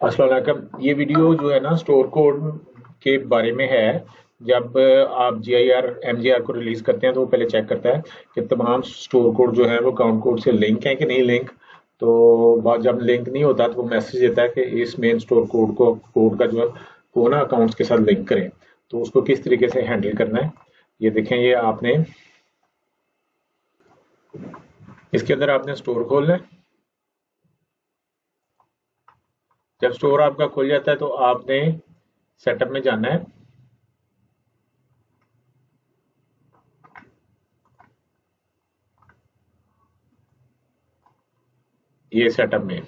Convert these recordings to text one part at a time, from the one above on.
अस्सलाम वालेकुम। ये वीडियो जो है ना स्टोर कोड के बारे में है। जब आप GIR MGR को रिलीज करते हैं तो वो पहले चेक करता है कि तमाम स्टोर कोड जो है वो काउंट कोड से लिंक है कि नहीं लिंक। तो जब लिंक नहीं होता तो वो मैसेज देता है कि इस मेन स्टोर कोड का जो है वो ना अकाउंट्स के साथ लिंक करें। तो उसको किस तरीके से हैंडल करना है ये देखें। ये आपने इसके अंदर आपने स्टोर खोलना है। जब स्टोर आपका खुल जाता है तो आपने सेटअप में जाना है। ये सेटअप में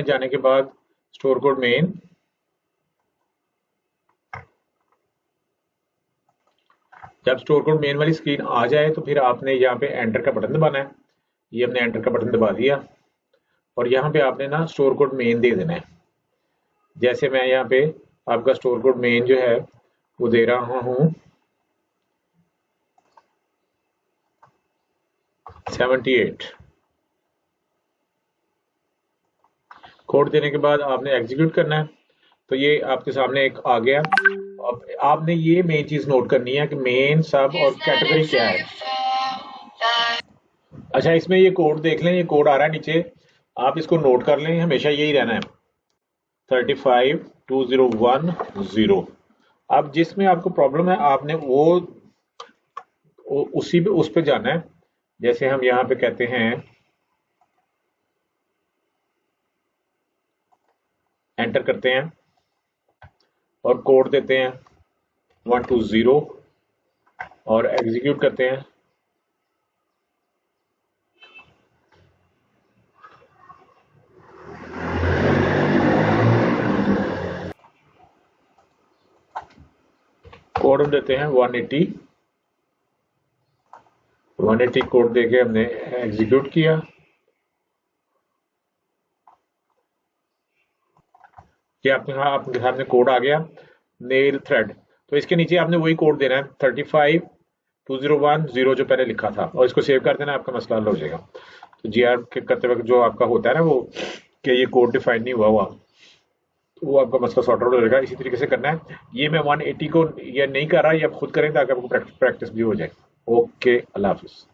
जाने के बाद स्टोर कोड मेन, जब स्टोर कोड मेन वाली स्क्रीन आ जाए तो फिर आपने यहाँ पे एंटर का बटन दबाना है। ये हमने एंटर का बटन दबा दिया और यहाँ पे आपने ना स्टोर कोड मेन दे देना है। जैसे मैं यहाँ पे आपका स्टोर कोड मेन जो है वो दे रहा हूँ 78। कोड देने के बाद आपने एग्जीक्यूट करना है। तो ये आपके सामने एक आ गया। अब आपने ये मेन चीज नोट करनी है कि मेन सब और कैटेगरी क्या है। अच्छा, इसमें ये कोड देख लें, ये कोड आ रहा है नीचे, आप इसको नोट कर लें, हमेशा यही रहना है 352010। अब जिसमें आपको प्रॉब्लम है आपने उसी पे उस पे जाना है। जैसे हम यहाँ पे कहते हैं एंटर करते हैं और कोड देते हैं 120 और एग्जीक्यूट करते हैं। कोड हम देते हैं 180 कोड देके हमने एग्जीक्यूट किया। कि आपके सामने कोड आ गया नेल थ्रेड। तो इसके नीचे आपने वही कोड देना है 352010 जो पहले लिखा था और इसको सेव कर देना, आपका मसला हल हो जाएगा। तो GR के करते वक्त जो आपका होता है ना वो कि ये कोड डिफाइन नहीं हुआ तो वो आपका मसला सॉर्ट आउट हो जाएगा। इसी तरीके से करना है। ये मैं 180 को ये नहीं कर रहा, ये आप खुद करें ताकि आपको प्रैक्टिस भी हो जाए। ओके, अल्लाह हाफिज।